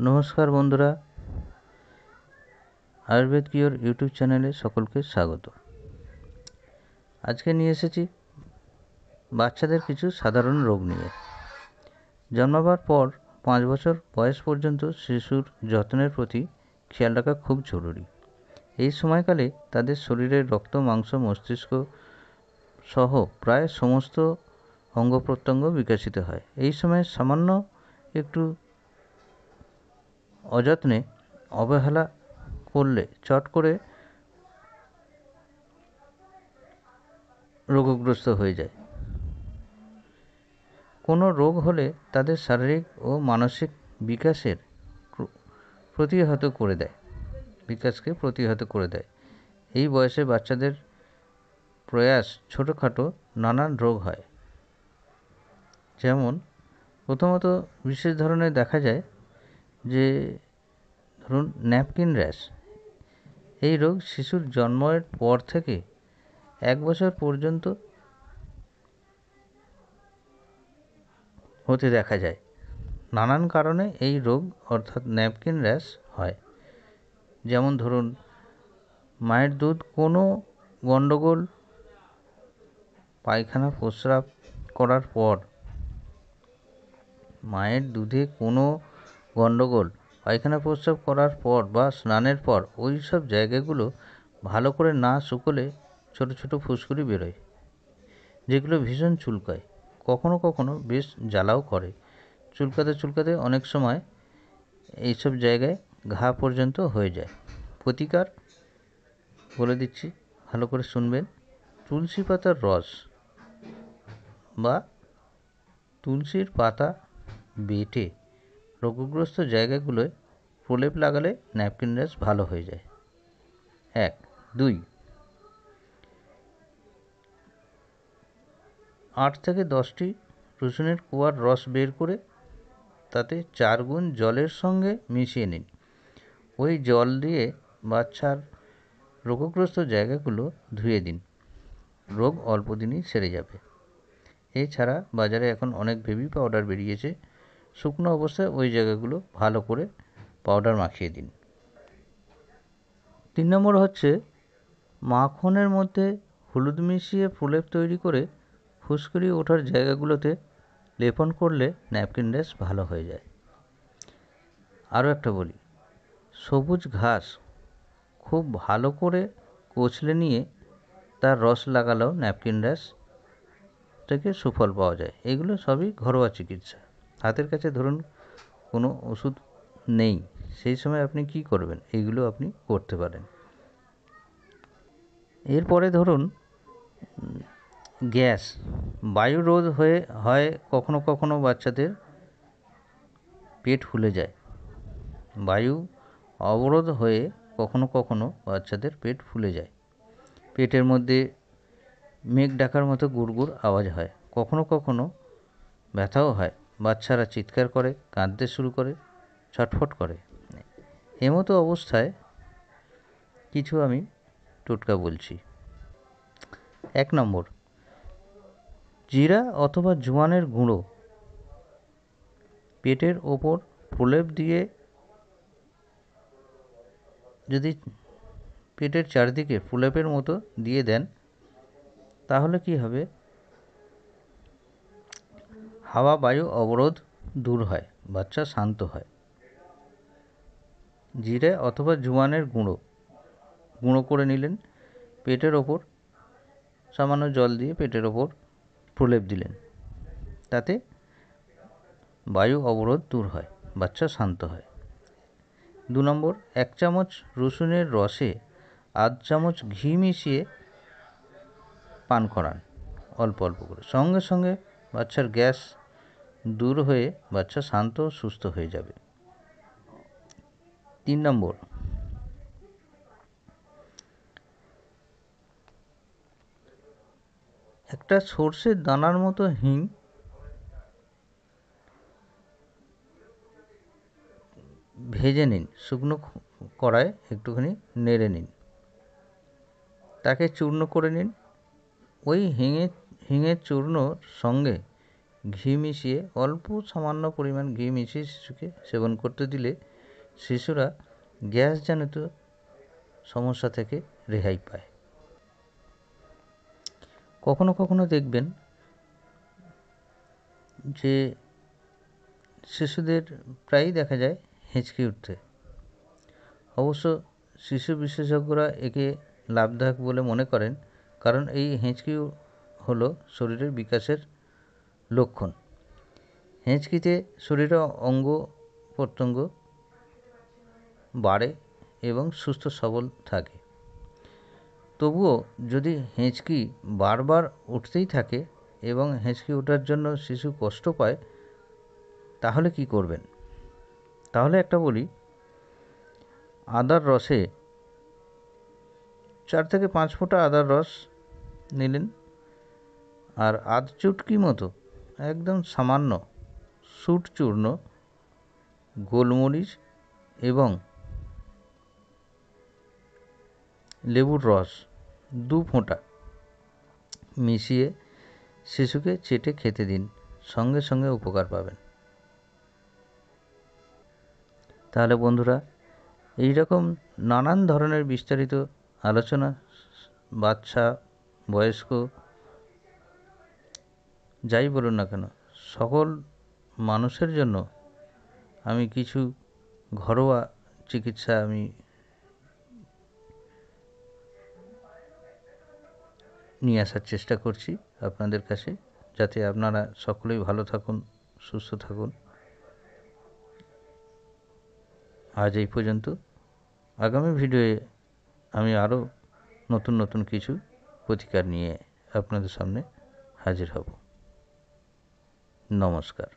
নমস্কার বন্ধুরা, Ayurveda cure YouTube চ্যানেলে সকলকে স্বাগত। আজকে নিয়ে এসেছি বাচ্চাদের কিছু সাধারণ রোগ নিয়ে। জন্মাবার পর 5 বছর বয়স পর্যন্ত শিশুর যত্নের প্রতি খেয়াল রাখা খুব জরুরি। এই সময়কালে তাদের শরীরের রক্ত, মাংস, মস্তিষ্ক সহ প্রায় সমস্ত অঙ্গ প্রত্যঙ্গ বিকশিত হয়। এই সময় সামান্য একটু অযত্নে অবহেলা করলে চট করে রোগগ্রস্ত হয়ে যায়। কোনো রোগ হলে তাদের শারীরিক ও মানসিক বিকাশকে প্রতিহত করে দেয়। এই বয়সে বাচ্চাদের প্রয়াস ছোটোখাটো নানান রোগ হয়। যেমন প্রথমত বিশেষ ধরনের দেখা যায় যে ধরুন ন্যাপকিন র্যাশ। এই রোগ শিশুর জন্মের পর থেকে 1 বছর পর্যন্ত হতে দেখা যায়। নানান কারণে এই রোগ অর্থাৎ ন্যাপকিন র্যাশ হয়। যেমন ধরুন মায়ের দুধ কোনো গণ্ডগোল পায়খানা প্রস্রাব করার পর বা স্নানের পর ওই সব জায়গাগুলো ভালো করে না শুকোলে ছোট ছোট ফুসকুড়ি বেরোয়, যেগুলো ভীষণ চুলকায়, কখনো কখনো বেশ জ্বালাও করে। চুলকাতে অনেক সময় এইসব জায়গায় ঘা পর্যন্ত হয়ে যায়। প্রতিকার বলে দিচ্ছি, ভালো করে শুনবেন। তুলসী পাতার রস বা তুলসীর পাতা বেটে রোগগ্রস্ত জায়গাগুলোয় প্রলেপ লাগালে ন্যাপকিন র্যাশ ভালো হয়ে যায়। 1, 2, 8 থেকে 10টি রসুনের কোয়ার রস বের করে তাতে 4 গুণ জলের সঙ্গে মিশিয়ে নিন। ওই জল দিয়ে বাচ্চার রোগগ্রস্ত জায়গাগুলো ধুয়ে দিন। রোগ অল্প দিনেই সেরে যাবে। এছাড়া বাজারে এখন অনেক বেবি পাউডার বেরিয়েছে, শুকনো অবস্থায় ওই জায়গাগুলো ভালো করে পাউডার মাখিয়ে দিন। 3 নম্বর হচ্ছে মাখনের মধ্যে হলুদ মিশিয়ে প্রলেপ তৈরি করে ফুসকুড়ি ওঠার জায়গাগুলোতে লেপন করলে ন্যাপকিন র্যাশ ভালো হয়ে যায়। আরও একটা বলি, সবুজ ঘাস খুব ভালো করে কচলে নিয়ে তার রস লাগালেও ন্যাপকিন র্যাশ থেকে সুফল পাওয়া যায়। এগুলো সবই ঘরোয়া চিকিৎসা। হাতের কাছে ধরুন কোনো ওষুধ নেই, সেই সময় আপনি কি করবেন, এইগুলো আপনি করতে পারেন। এরপরে ধরুন গ্যাস, বায়ু রোধ হয় কখনো কখনো বাচ্চাদের পেট ফুলে যায়। বায়ু অবরোধ হয়ে কখনো কখনো বাচ্চাদের পেট ফুলে যায়। পেটের মধ্যে মেঘ ডাকার মতো গুড়গুড় আওয়াজ হয়, কখনো কখনো ব্যথাও হয়। বাচ্চারা চিৎকার করে, কাঁদতে শুরু করে, ছটফট করে। এমতো অবস্থায় কিছু আমি টোটকা বলছি। 1 নম্বর, জিরা অথবা জোয়ানের গুঁড়ো পেটের ওপর প্রলেপ দিয়ে যদি পেটের চারদিকে প্রলেপের মতো দিয়ে দেন, তাহলে কি হবে, হাওয়া বায়ু অবরোধ দূর হয়, বাচ্চা শান্ত হয়। জিরে অথবা জোয়ানের গুঁড়ো করে নিলেন, পেটের ওপর সামান্য জল দিয়ে পেটের ওপর প্রলেপ দিলেন, তাতে বায়ু অবরোধ দূর হয়, বাচ্চা শান্ত হয়। 2 নম্বর, 1 চামচ রসুনের রসে আধ চামচ ঘি মিশিয়ে পান করান অল্প অল্প করে। সঙ্গে সঙ্গে বাচ্চার গ্যাস দূর হয়ে বাচ্চা শান্ত ও সুস্থ হয়ে যাবে। 3 নম্বর, একটা সর্ষের দানার মতো হিং ভেজে নিন, শুকনো কড়ায় একটুখানি নেড়ে নিন, তাকে চূর্ণ করে নিন। ওই হিঙের চূর্ণর সঙ্গে ঘি মিশিয়ে, অল্প সামান্য পরিমাণ ঘি মিশিয়ে শিশুকে সেবন করতে দিলে শিশুরা গ্যাসজনিত সমস্যা থেকে রেহাই পায়। কখনো কখনো দেখবেন যে শিশুদের প্রায়ই দেখা যায় হেঁচকি উঠতে। অবশ্য শিশু বিশেষজ্ঞরা একে লাভদায়ক বলে মনে করেন, কারণ এই হেঁচকি হলো শরীরের বিকাশের লক্ষণ। হেঁচকিতে শরীরের অঙ্গ প্রত্যঙ্গ বাড়ে এবং সুস্থ সবল থাকে। তবুও যদি হেঁচকি বারবার উঠতেই থাকে এবং হেঁচকি ওঠার জন্য শিশু কষ্ট পায়, তাহলে কি করবেন? তাহলে একটা বলি, আদার রসে 4 থেকে 5 ফোঁটা আদার রস নিলেন, আর আধ চুটকি মতো একদম সামান্য সুট চূর্ণ, গোলমরিচ এবং লেবুর রস 2 ফোঁটা মিশিয়ে শিশুকে চেটে খেতে দিন, সঙ্গে সঙ্গে উপকার পাবেন। তাহলে বন্ধুরা, এই রকম নানান ধরনের বিস্তারিত আলোচনা বাচ্চা, বয়স্ক, যাই বলুন না কেন, সকল মানুষের জন্য আমি কিছু ঘরোয়া চিকিৎসা আমি নিয়ে আসার চেষ্টা করছি আপনাদের কাছে, যাতে আপনারা সকলেই ভালো থাকুন, সুস্থ থাকুন। আজ এই পর্যন্ত। আগামী ভিডিওয়ে আমি আরও নতুন নতুন কিছু প্রতিকার নিয়ে আপনাদের সামনে হাজির হব। নমস্কার।